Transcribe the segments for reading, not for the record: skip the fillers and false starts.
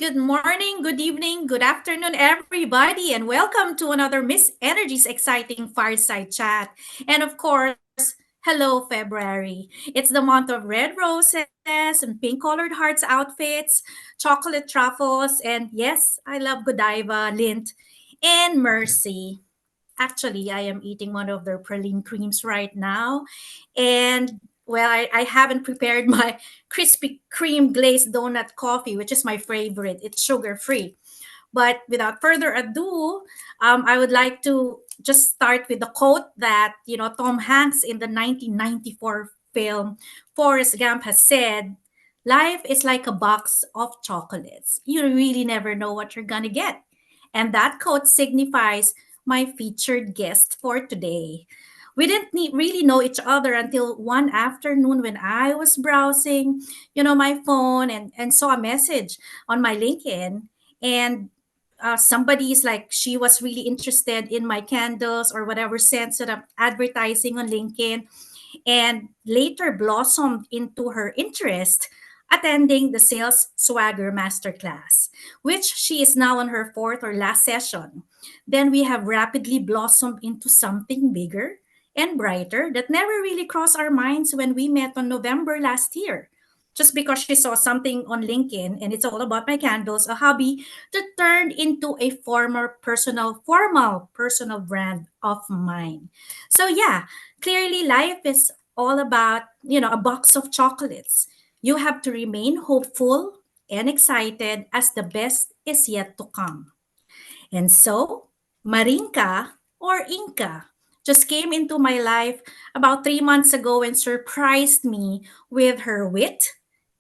Good morning, good evening, good afternoon, everybody, and welcome to another Miss Energy's exciting fireside chat. And of course, hello, February. It's the month of red roses and pink colored hearts outfits, chocolate truffles, and yes, I love Godiva, Lint, and Mercy. Actually, I am eating one of their praline creams right now. And well, I haven't prepared my Krispy Kreme glazed donut coffee, which is my favorite. It's sugar free. But without further ado, I would like to just start with the quote that, Tom Hanks in the 1994 film Forrest Gump has said. Life is like a box of chocolates. You really never know what you're going to get. And that quote signifies my featured guest for today. We didn't really know each other until one afternoon when I was browsing, my phone and saw a message on my LinkedIn. And somebody is like, she was really interested in my candles or whatever scents that I'm advertising on LinkedIn, and later blossomed into her interest attending the Sales Swagger Masterclass, which she is now on her fourth or last session. Then we have rapidly blossomed into something bigger and brighter that never really crossed our minds when we met on November last year. Just because she saw something on LinkedIn and it's all about my candles, a hobby that turned into a formal personal brand of mine. So yeah, clearly life is all about, a box of chocolates. You have to remain hopeful and excited as the best is yet to come. And so, Marinka or Inka just came into my life about 3 months ago and surprised me with her wit,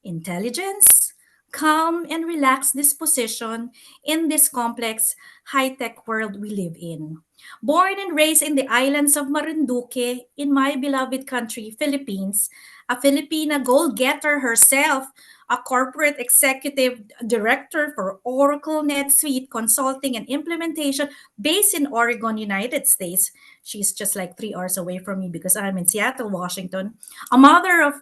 intelligence, calm, and relaxed disposition in this complex, high tech world we live in. Born and raised in the islands of Marinduque in my beloved country, Philippines, a Filipina goal getter herself, a corporate executive director for Oracle NetSuite Consulting and Implementation based in Oregon, United States. She's just like 3 hours away from me because I'm in Seattle, Washington. A mother of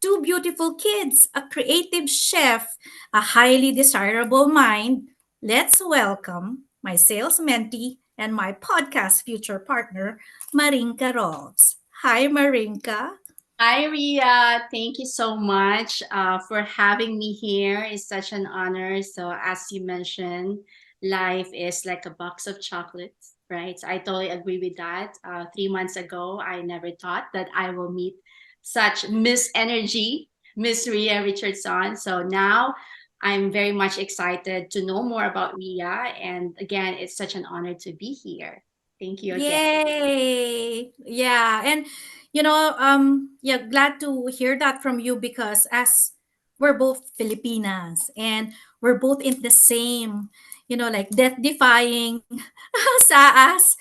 two beautiful kids, a creative chef, a highly desirable mind. Let's welcome my sales mentee and my podcast future partner, Marinka Rolfs. Hi, Marinka. Hi, Ria. Thank you so much for having me here. It's such an honor. So, as you mentioned, life is like a box of chocolates, right? So I totally agree with that. 3 months ago, I never thought that I will meet such Miss Energy, Miss Ria Richardson. So now I'm very much excited to know more about Ria. And again, it's such an honor to be here. Thank you again. Yay! Yeah, and yeah, glad to hear that from you because as we're both Filipinas and we're both in the same, like death-defying SaaS,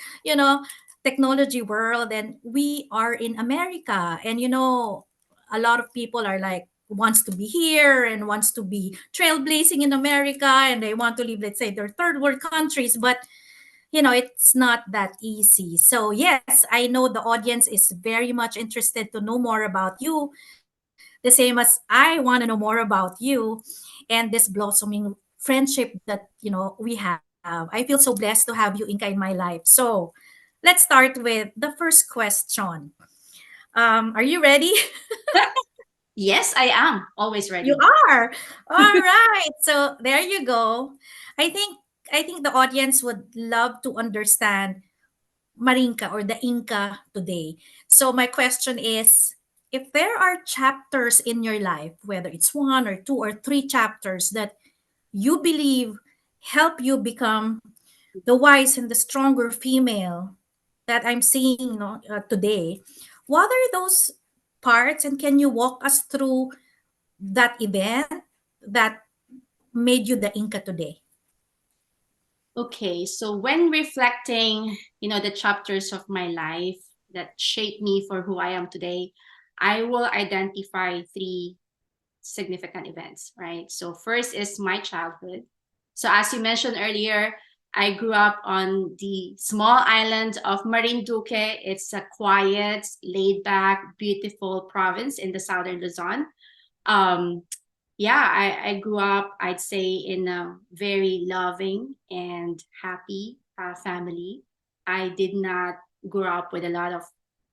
technology world, and we are in America, and a lot of people are like wants to be here and wants to be trailblazing in America, and they want to live, let's say, their third world countries, but it's not that easy. So, yes, I know the audience is very much interested to know more about you, the same as I want to know more about you and this blossoming friendship that, we have. I feel so blessed to have you, Inka, in my life. So, let's start with the first question. Are you ready? Yes, I am always You ready. are. All right. So there you go. I think I think the audience would love to understand Marinka or the Inca today. So my question is, if there are chapters in your life, whether it's one or two or three chapters that you believe help you become the wise and the stronger female that I'm seeing, today, what are those parts, and can you walk us through that event that made you the Inca today? Okay, so when reflecting, the chapters of my life that shaped me for who I am today, I will identify three significant events, right? So first is my childhood. So as you mentioned earlier, I grew up on the small island of Marinduque. It's a quiet, laid back, beautiful province in the southern Luzon. Um, yeah, I grew up, I'd say, in a very loving and happy family. I did not grow up with a lot of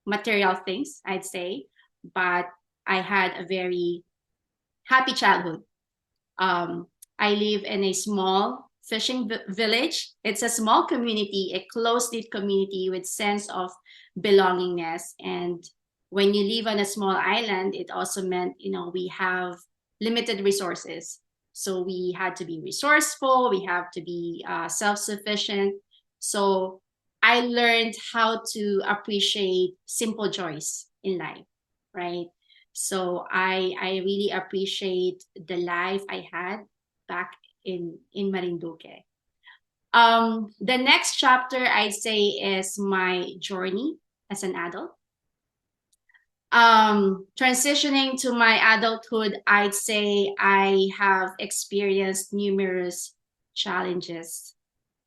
material things, I'd say, but I had a very happy childhood. Um, I live in a small fishing village. It's a small community, a close-knit community with sense of belongingness. And when you live on a small island, it also meant, we have limited resources. So we had to be resourceful. We have to be self-sufficient. So I learned how to appreciate simple joys in life, right? So I really appreciate the life I had back in Marinduque. The next chapter I'd say is my journey as an adult. Transitioning to my adulthood, I'd say I have experienced numerous challenges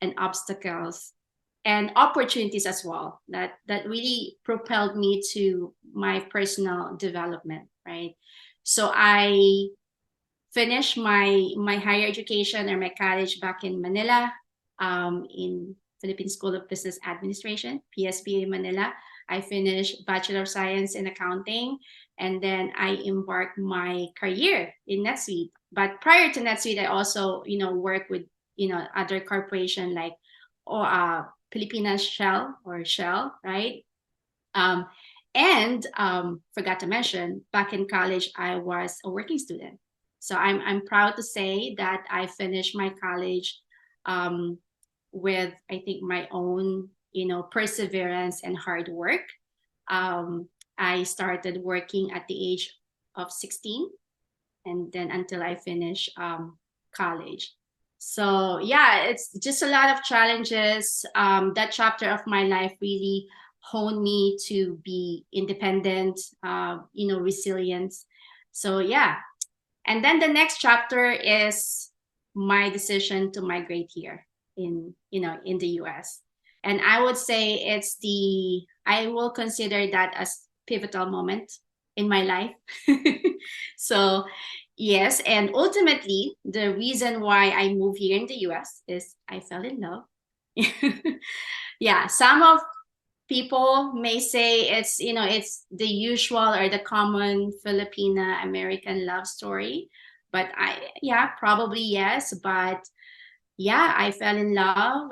and obstacles and opportunities as well that really propelled me to my personal development, right? So I finished my higher education or my college back in Manila, in Philippine School of Business Administration, PSBA Manila. I finished Bachelor of Science in Accounting, and then I embarked my career in NetSuite. But prior to NetSuite, I also, work with, other corporation like, or Pilipinas Shell, right? Um, and forgot to mention, back in college, I was a working student. So I'm proud to say that I finished my college um, with, I think, my own, perseverance and hard work. Um, I started working at the age of 16, and then until I finish college. So yeah, it's just a lot of challenges. That chapter of my life really honed me to be independent, resilient. So yeah, and then the next chapter is my decision to migrate here in the US. And I would say I will consider that as pivotal moment in my life. So yes, and ultimately the reason why I moved here in the US is I fell in love. Yeah, some of people may say it's the usual or the common Filipina American love story, but yeah, probably yes, but yeah, I fell in love.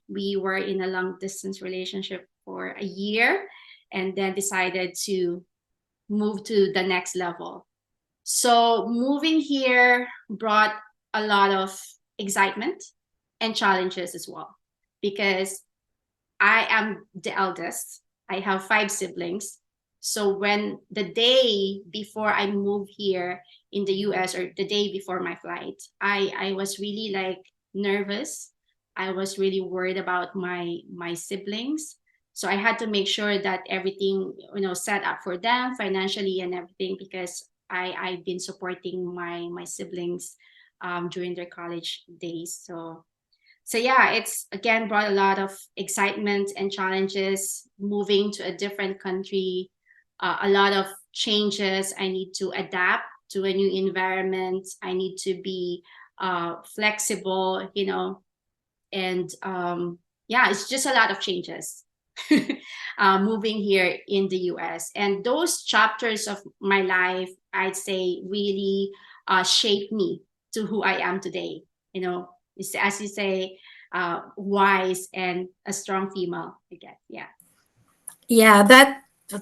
We were in a long distance relationship for a year, and then decided to move to the next level. So moving here brought a lot of excitement and challenges as well, because I am the eldest. I have five siblings. So when the day before I moved here in the US, or the day before my flight, I was really like nervous. I was really worried about my siblings. So I had to make sure that everything, set up for them financially and everything, because I've been supporting my siblings during their college days. So yeah, it's again brought a lot of excitement and challenges. Moving to a different country, a lot of changes. I need to adapt to a new environment. I need to be flexible, and yeah, it's just a lot of changes. Moving here in the US, and those chapters of my life, I'd say, really shaped me to who I am today. As you say, wise and a strong female, I guess. Yeah. Yeah,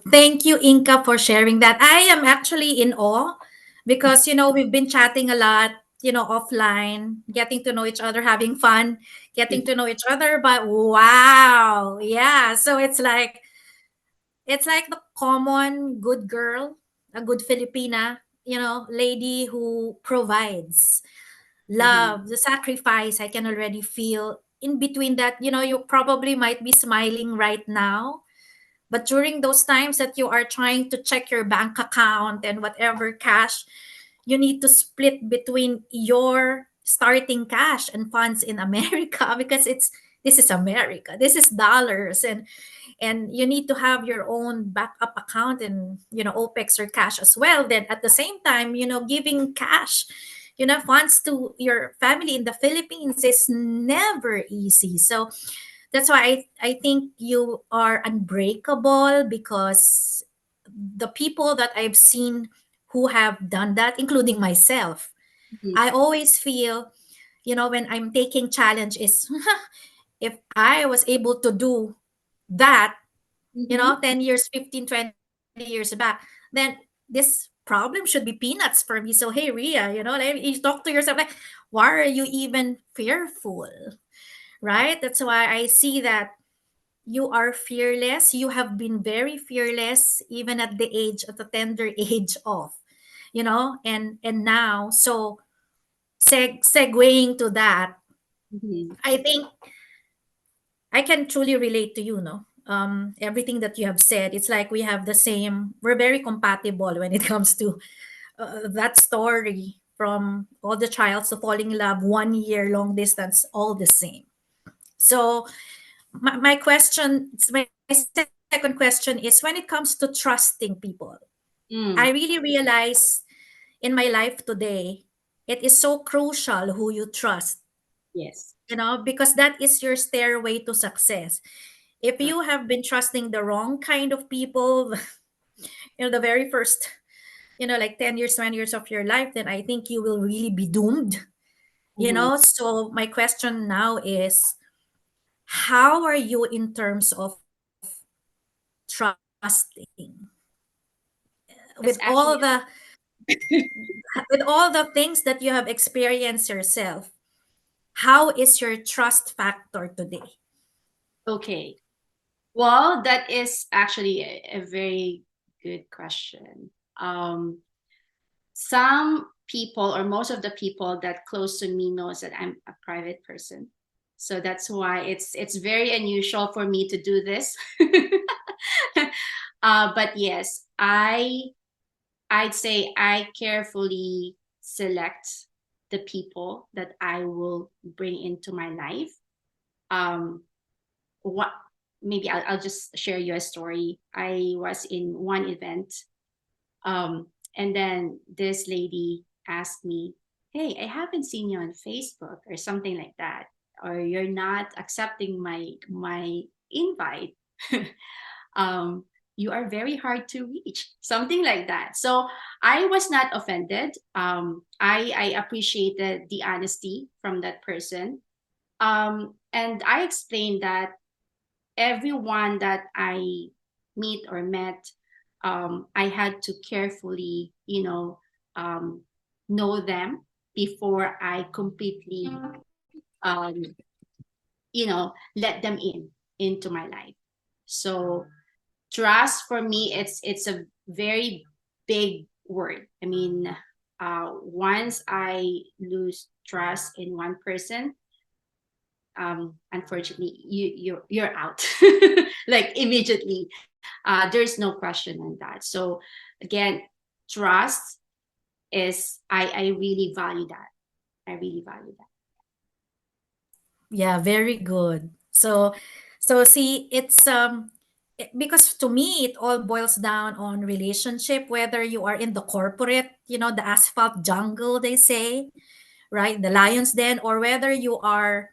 thank you, Inka, for sharing that. I am actually in awe because, we've been chatting a lot, offline, getting to know each other, having fun, getting to know each other. But wow, yeah. So it's like the common good girl, a good Filipina, lady who provides Mm-hmm. love, the sacrifice. I can already feel in between that. You probably might be smiling right now, but during those times that you are trying to check your bank account and whatever cash, you need to split between your starting cash and funds in America because this is America, this is dollars, and you need to have your own backup account and OPEX or cash as well. Then at the same time, giving cash, funds to your family in the Philippines is never easy. So that's why I think you are unbreakable, because the people that I've seen who have done that, including myself, Mhm. I always feel, when I'm taking challenge is if I was able to do that, Mhm. 10 years, 15, 20 years back, then this problem should be peanuts for me. So, hey, Ria, like you talk to yourself, like, why are you even fearful? Right? That's why I see that you are fearless. You have been very fearless, even at the age, at the tender age of, and now, so segueing to that, Mhm. I think I can truly relate to you, no? Everything that you have said, it's like we have the same, we're very compatible when it comes to that story, from all the trials to falling in love, 1 year, long distance, all the same. So, my question, my second question is, when it comes to trusting people, I Mm. really realize in my life today, it is so crucial who you trust, Yes. because that is your stairway to success. If Right. you have been trusting the wrong kind of people, the very first, like 10 years, 20 years of your life, then I think you will really be doomed. Mhm. So my question now is, how are you in terms of trusting, with all That's the actually things that you have experienced yourself? How is your trust factor today? okay. Well, that is actually a very good question. Um, some people, or most of the people that close to me, knows that I'm a private person, so that's why it's very unusual for me to do this. But yes, I'd say I carefully select the people that I will bring into my life. Um, what maybe I'll just share you a story. I was in one event, um, and then this lady asked me, "Hey, I haven't seen you on Facebook or something like that, or you're not accepting my invite." um, you are very hard to reach, something like that. So I was not offended. I appreciated the honesty from that person. And I explained that everyone that I meet or met, I had to carefully, um, know them before I completely, um, let them into my life. So trust for me, it's a very big word. I mean, once I lose trust in one person, unfortunately you're out, like immediately. There's no question on that. So again, trust is, I really value that. I really value that. Yeah, very good. So see, it's because to me it all boils down on relationship, whether you are in the corporate, the asphalt jungle they say, right? The lion's den, or whether you are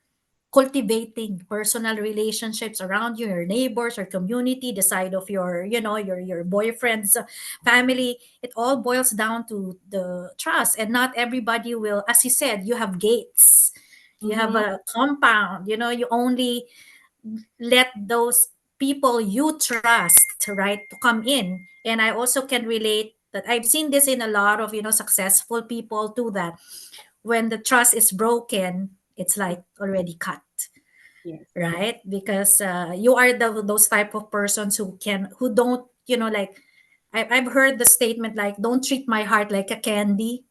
cultivating personal relationships around you, your neighbors or community, the side of your, your boyfriend's family. It all boils down to the trust. And not everybody will, as you said, you have gates, you have Mm-hmm. a compound, you only let those people you trust, right, to come in. And I also can relate that I've seen this in a lot of, successful people too, that when the trust is broken, it's like already cut, Yes. right? Because you are those type of persons who don't, like, I've heard the statement like, don't treat my heart like a candy.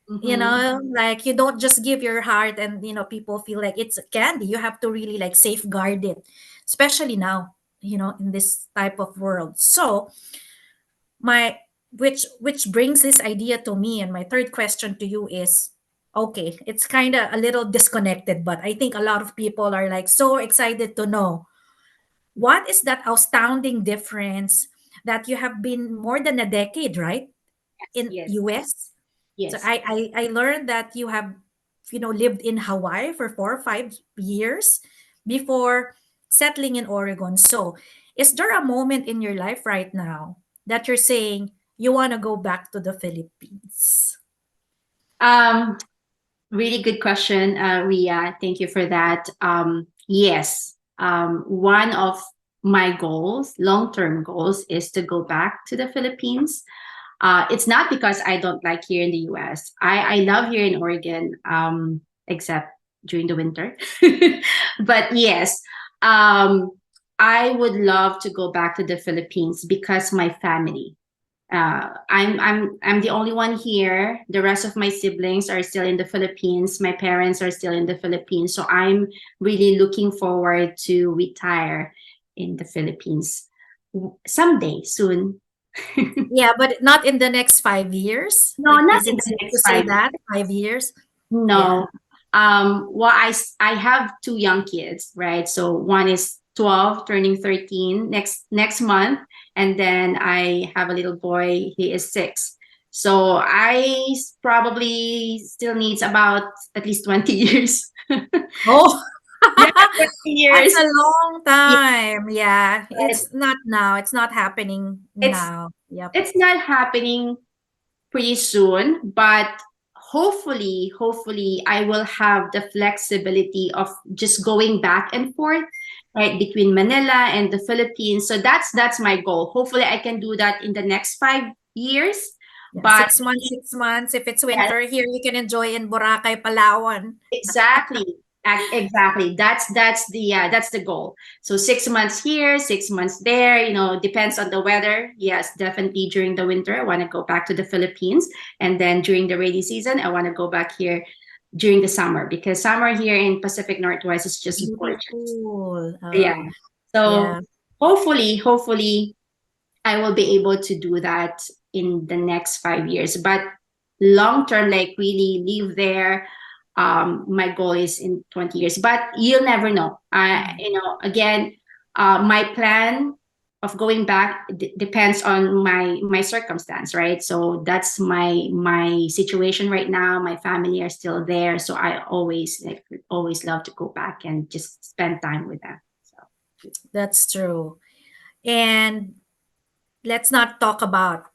Mm-hmm. Like, you don't just give your heart and people feel like it's a candy. You have to really like safeguard it, especially now, in this type of world. So my which brings this idea to me, and my third question to you is, Okay, it's kind of a little disconnected, but I think a lot of people are like so excited to know what is that astounding difference that you have been more than a decade, right? In Yes, US. So yes. I learned that you have, lived in Hawaii for 4 or 5 years before settling in Oregon. So is there a moment in your life right now that you're saying you want to go back to the Philippines? Um, Really good question, Ria. Thank you for that. Yes, one of my goals, long-term goals, is to go back to the Philippines. It's not because I don't like here in the US. I love here in Oregon, except during the winter. But yes, um, I would love to go back to the Philippines because my family. I'm the only one here. The rest of my siblings are still in the Philippines. My parents are still in the Philippines. So I'm really looking forward to retire in the Philippines someday soon. Yeah, but not in the next 5 years. No, Like, not is in it the safe to next say 5 years. that 5 years? Yeah. No. Well, I have two young kids, right? So one is 12, turning 13 next month, and then I have a little boy. He is 6. So probably still needs about at least 20 years. Oh, Yeah, 20 that's years. a long Yeah, time. Yeah, but it's not now. It's not happening it's now. Yep. it's not happening pretty soon, but hopefully I will have the flexibility of just going back and forth, right, between Manila and the Philippines. So that's my goal. Hopefully I can do that in the next 5 years. Yeah, But 6 months, 6 months. If it's yeah, winter here, you can enjoy in Boracay, Palawan. exactly. Exactly. That's the goal. So 6 months here, 6 months there, depends on the weather. Yes, definitely during the winter, I want to go back to the Philippines. And then during the rainy season, I want to go back here during the summer because summer here in Pacific Northwest is just gorgeous. Beautiful. Yeah. So Yeah. hopefully I will be able to do that in the next 5 years. But long term, like really live there. My goal is in 20 years, but you'll never know. Again, my plan of going back depends on my circumstance, right? So that's my situation right now. My family are still there, so I always love to go back and just spend time with them. So That's true. And let's not talk about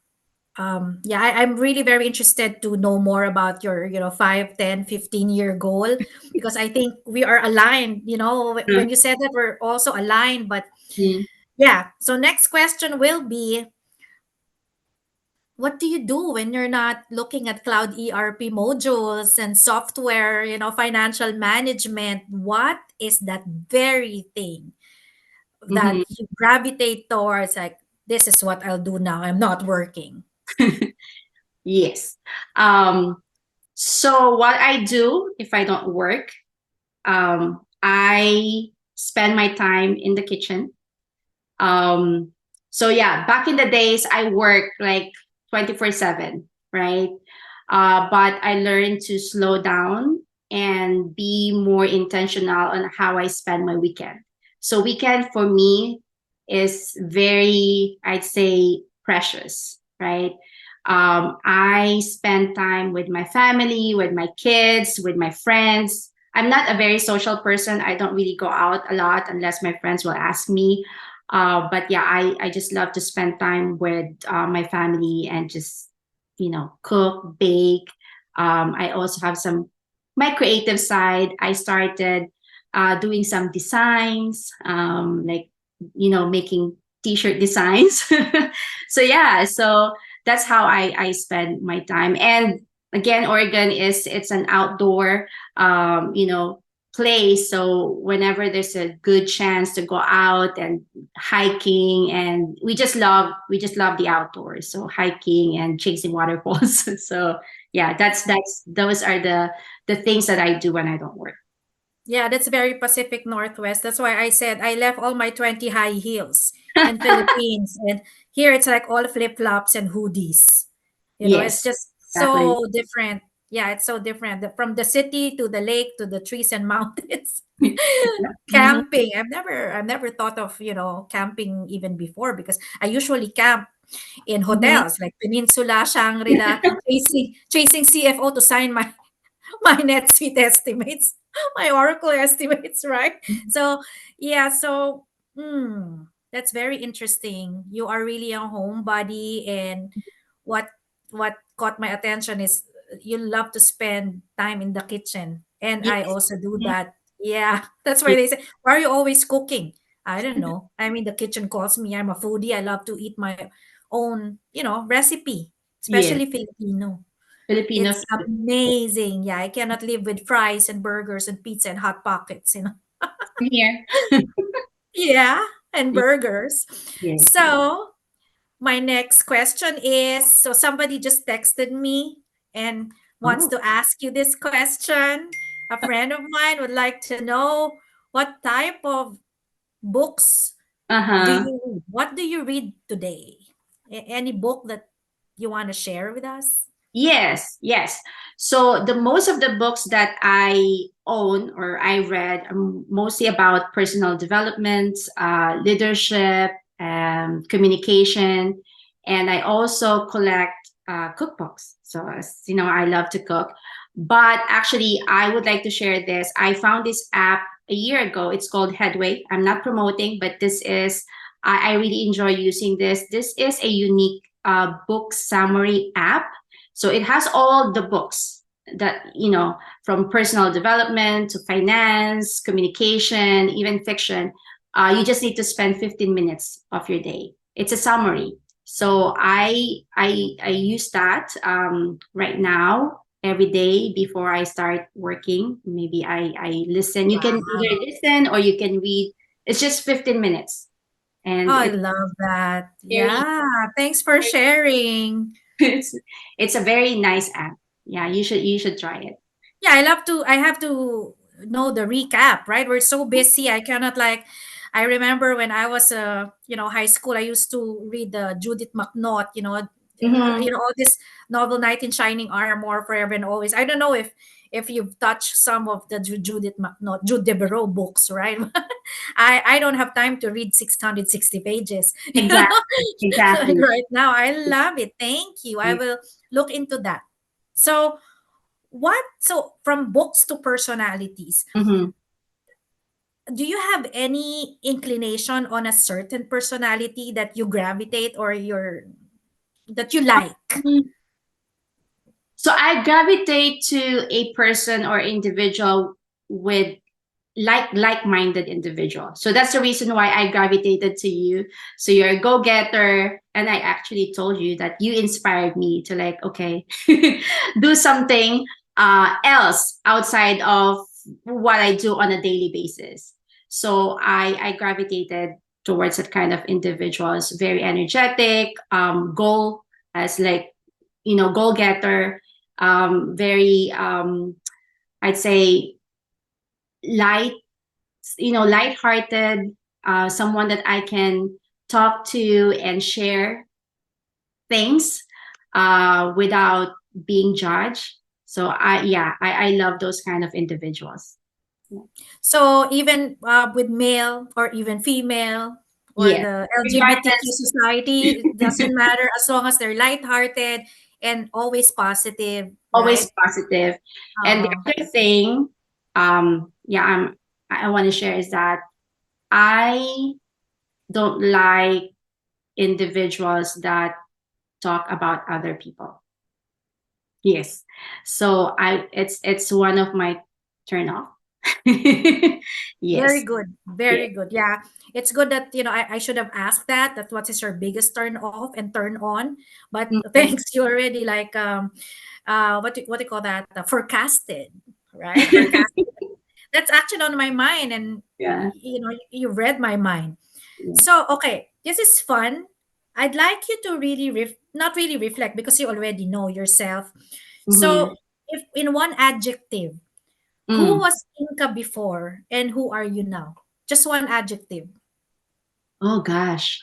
yeah, I'm really very interested to know more about your 5, 10, 15 year goal, because I think we are aligned. When you said that, we're also aligned. But mm, yeah, so next question will be, what do you do when you're not looking at cloud ERP modules and software, financial management? What is that very thing that mhm. you gravitate towards? Like, this is what I'll do now. I'm not working. Yes. Um, so what I do if I don't work, I spend my time in the kitchen. Um, so yeah, back in the days, I worked like 24/7, right? But I learned to slow down and be more intentional on how I spend my weekend. So weekend for me is very, I'd say, precious, right? I spend time with my family, with my kids, with my friends. I'm not a very social person. I don't really go out a lot unless my friends will ask me. But yeah, I just love to spend time with my family and just, cook, bake. I also have my creative side. I started doing some designs, like, making t-shirt designs. So yeah, so that's how I spend my time. And again, Oregon it's an outdoor, place. So whenever there's a good chance to go out and hiking, and we just love the outdoors. So hiking and chasing waterfalls. So yeah, that's those are the things that I do when I don't work. Yeah, that's very Pacific Northwest. That's why I said I left all my 20 high heels in Philippines. And here it's like all flip-flops and hoodies. It's Yes, just exactly. so different. Yeah, it's so different. From the city to the lake to the trees and mountains. Mhm. Camping. I've never thought of, camping even before, because I usually camp in Mhm. hotels like Peninsula, Shangri-La, chasing CFO to sign my my net suite estimates, my Oracle estimates, right? So, yeah, so that's very interesting. You are really a homebody, and what what caught my attention is you love to spend time in the kitchen, and I Yes. also do Mhm. that. Yeah, that's why Yes. they say, "Why are you always cooking?" I don't know. I mean, the kitchen calls me. I'm a foodie. I love to eat my own, recipe, Yes. especially Filipino. Filipino It's food. amazing. Yeah, I cannot live with fries and burgers and pizza and hot pockets. Here. Yeah, and Yes. burgers. Yes. So, my next question is, so somebody just texted me and wants Oh. to ask you this question. A friend of mine would like to know, what type of books do Uh-huh. you read? What do you read today? Any book that you want to share with us? Yes, yes. So the most of the books that I own or I read are mostly about personal development, leadership, communication, and I also collect cookbooks. So as you know, I love to cook. But actually, I would like to share this. I found this app a year ago. It's called Headway. I'm not promoting, but this is I really enjoy using this. This is a unique book summary app, so it has all the books that, from personal development to finance, communication, even fiction. You just need to spend 15 minutes of your day. It's a summary. So I use that right now every day before I start working. Maybe I listen. You can either Wow. listen or you can read. It's just 15 minutes, Oh, and I it's love that. very Yeah. Thanks for sharing. it's it's a very nice app. Yeah, you should try it. Yeah, I have to know the recap, right? We're so busy. I cannot I remember when I was high school, I used to read the Judith McNaught, Mm-hmm. all this novel Knight in Shining Armor, Forever and Always. I don't know if you've touched some of the Judith McNaught, Jude Devereaux books, right? I don't have time to read 660 pages, Exactly. Exactly. right now. I love it. Thank you. I will look into that. So, from books to personalities, Mm-hmm. do you have any inclination on a certain personality that you gravitate, or that you like? So I gravitate to a person or individual with like-minded individual. So that's the reason why I gravitated to you. So you're a go-getter, and I actually told you that you inspired me to, like, okay, do something else outside of what I do on a daily basis. So I gravitated towards that kind of individuals, very energetic, goal as like, goal getter, very I'd say light, light-hearted, someone that I can talk to and share things without being judged. So I love those kind of individuals. So even with male or even female or Yes, the LGBTQ regardless, society, it doesn't matter as long as they're lighthearted and always positive, always right? positive. And the Uh, other thing, I want to share is that I don't like individuals that talk about other people. Yes. So it's one of my turn off. Very Yes. good. Yeah. Very good. Yeah. It's good that, I should have asked that. That what is your biggest turn off and turn on. But Mhm. thanks, you already what do you call that? Forecasted, right? Forecasted. That's actually on my mind, and Yeah. you read my mind. Yeah. So, okay, this is fun. I'd like you to really not really reflect, because you already know yourself. Mm-hmm. So, if in one adjective, who Mm. was Inca before and who are you now? Just one adjective. Oh gosh,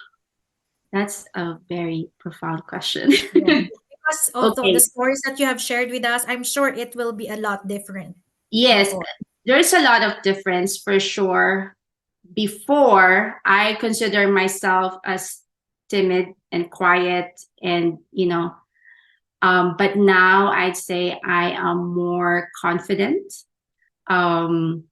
that's a very profound question. Yeah. because of the Okay. stories that you have shared with us, I'm sure it will be a lot different, of Yes, course. there's a lot of difference for sure. Before, I consider myself as timid and quiet, and but now I'd say I am more confident. um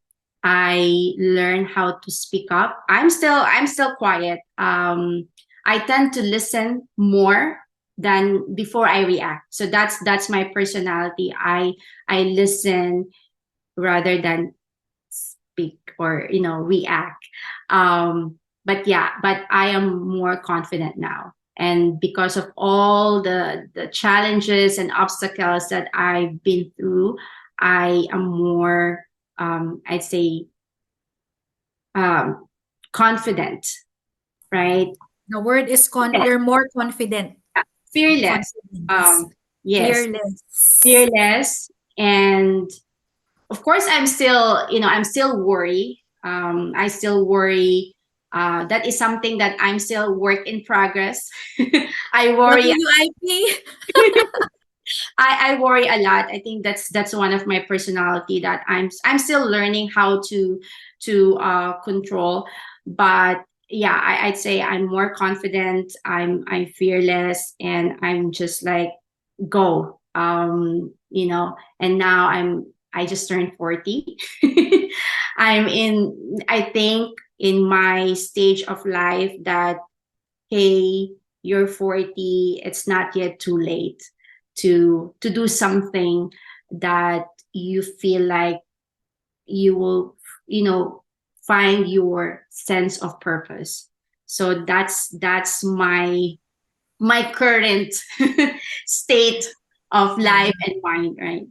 I learn how to speak up. I'm still quiet. I tend to listen more than before I react. So that's my personality. I listen rather than speak or react. But yeah, but I am more confident now, and because of all the challenges and obstacles that I've been through, I am more, I'd say, um, confident, right? The word is Yeah, you're more confident. fearless. Confidence. Yes, Fearless. fearless. And of course, I'm still worry. I still worry. That is something that I'm still work in progress. I worry. WIP. I worry a lot. I think that's one of my personality that I'm still learning how to control. But yeah, I'd say I'm more confident. I'm fearless, and I'm just like go. And now I just turned 40. I think in my stage of life that, hey, you're 40, it's not yet too late to do something that you feel like you will, find your sense of purpose. So that's my current state of Yeah. life and mind, right?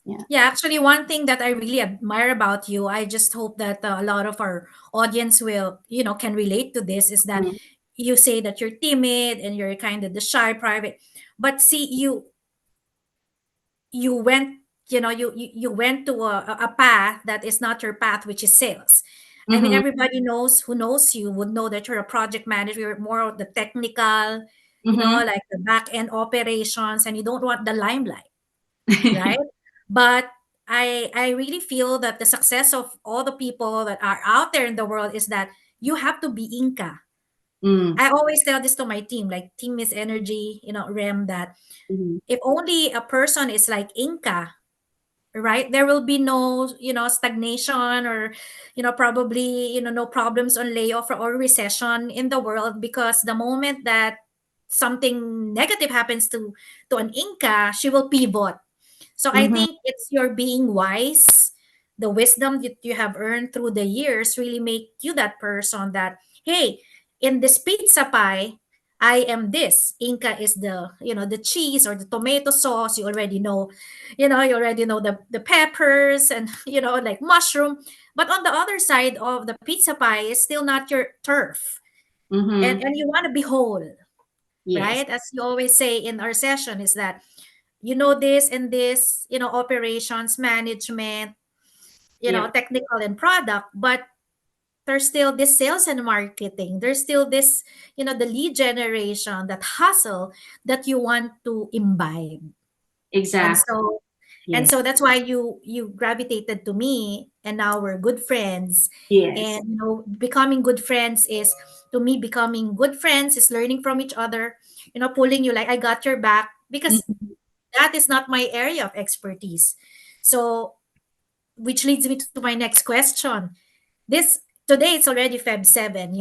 Yeah. Yeah, actually, one thing that I really admire about you, I just hope that a lot of our audience will, can relate to this, is that Mhm. you say that you're timid and you're kind of the shy, private, but see, you went, you went to a path that is not your path, which is sales. I mean, Mm-hmm. everybody knows who knows you would know that you're a project manager, you're more of the technical, Mm-hmm. like the back end operations, and you don't want the limelight, right? But I really feel that the success of all the people that are out there in the world is that you have to be Inca. Mm-hmm. I always tell this to my team, like Team Miss Energy, Rem, that if only a person is like Inca, right, there will be no, stagnation, or probably, no problems on layoff or recession in the world, because the moment that something negative happens to an Inca, she will pivot. So I Mm-hmm. think it's your being wise, the wisdom that you have earned through the years really make you that person that, hey, in this pizza pie, I am this. Inca is the cheese or the tomato sauce. You already know the peppers and, like mushroom. But on the other side of the pizza pie is still not your turf. And, Mm-hmm. and you want to be whole, Yes. right? As you always say in our session, is that this and this, operations management, Yep. technical and product, but there's still this sales and marketing, there's still this, the lead generation, that hustle that you want to imbibe. and Exactly. so and Yes. so that's why you gravitated to me, and now we're good friends. Yes. And becoming good friends is, to me, becoming good friends is learning from each other, pulling you, like, I got your back, because Mhm. that is not my area of expertise. So, which leads me to my next question. This Today it's already Feb 7,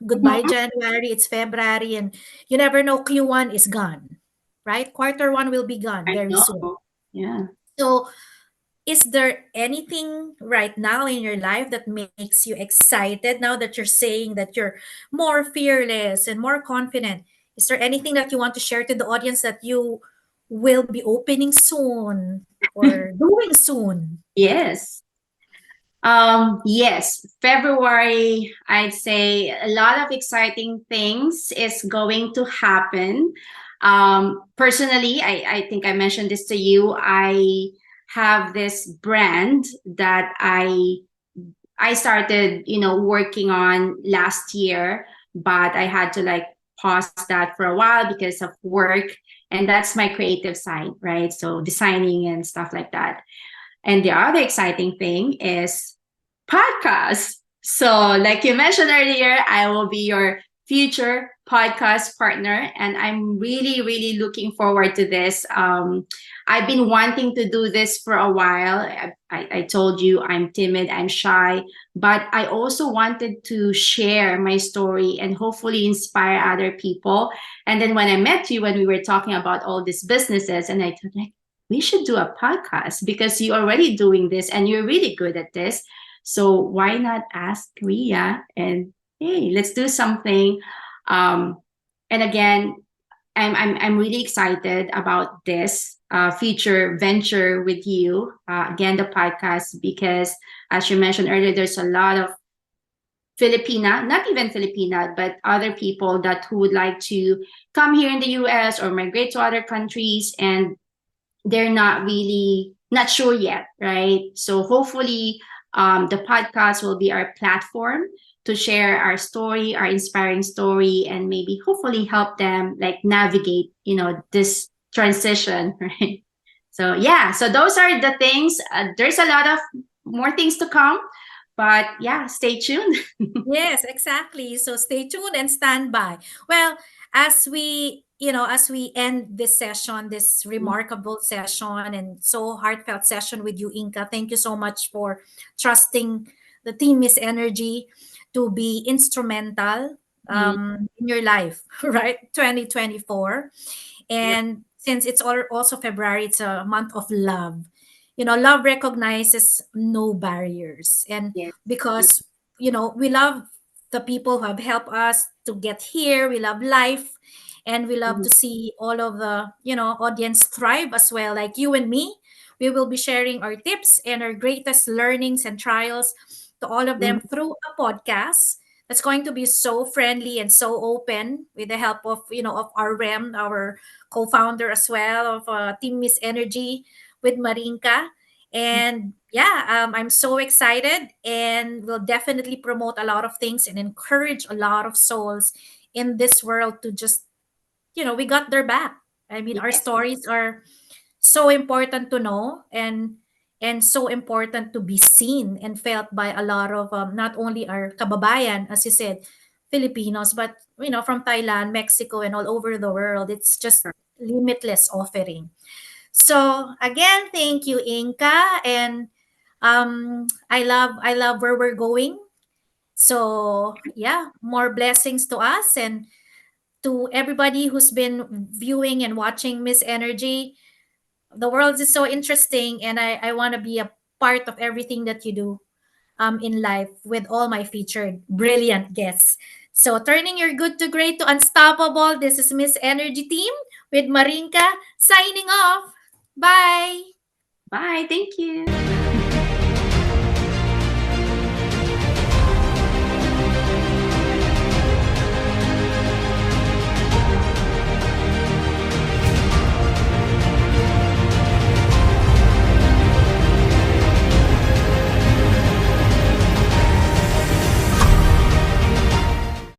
goodbye Mhm. January, it's February, and you never know, Q1 is gone, right? Quarter 1 will be gone I very soon. know. Yeah. So, is there anything right now in your life that makes you excited now that you're saying that you're more fearless and more confident? Is there anything that you want to share to the audience that you will be opening soon or doing soon? Yes. Yes, February, I'd say a lot of exciting things is going to happen. Personally, I think I mentioned this to you. I have this brand that I started, working on last year, but I had to like paused that for a while because of work. And that's my creative side, right? So designing and stuff like that. And the other exciting thing is podcasts. So, like you mentioned earlier, I will be your future podcast partner, and I'm really, really looking forward to this. I've been wanting to do this for a while. I told you I'm timid, I'm shy, but I also wanted to share my story and hopefully inspire other people. And then when I met you, when we were talking about all these businesses, and I thought, like, we should do a podcast because you're already doing this and you're really good at this. So why not ask Ria and hey, let's do something. Um, and again, I'm really excited about this future venture with you. Again, the podcast because as you mentioned earlier, there's a lot of Filipina, not even Filipina, but other people that who would like to come here in the US or migrate to other countries, and they're not really not sure yet, right? So hopefully the podcast will be our platform to share our story, our inspiring story, and maybe hopefully help them like navigate, this transition, right? So yeah, so those are the things. There's a lot of more things to come, but yeah, stay tuned. Yes, exactly. So stay tuned and stand by. Well, as we end this session, this remarkable session and so heartfelt session with you, Inka, thank you so much for trusting the team Miss Energy to be instrumental Mhm. in your life, right? 2024. Yep. And since it's also February, it's a month of love. Love recognizes no barriers. And Yes. Yes. because, we love the people who have helped us to get here, we love life, and we love Mhm. to see all of the, audience thrive as well, like you and me. We will be sharing our tips and our greatest learnings and trials to all of them Mhm. through a podcast that's going to be so friendly and so open with the help of of our REM, our co-founder as well of Team Miss Energy with Marinka. And yeah, I'm so excited, and we'll definitely promote a lot of things and encourage a lot of souls in this world to just, we got their back. I mean, our Yes. stories are so important to know, and so important to be seen and felt by a lot of not only our kababayan, as you said, Filipinos, but from Thailand, Mexico, and all over the world. It's just limitless offering. So again, thank you, Inka, and I love where we're going. So yeah, more blessings to us and to everybody who's been viewing and watching Miss Energy. The world is so interesting, and I want to be a part of everything that you do in life with all my featured brilliant guests. So turning your good to great to unstoppable. This is Miss Energy Team with Marinka signing off. Bye. Bye. Thank you.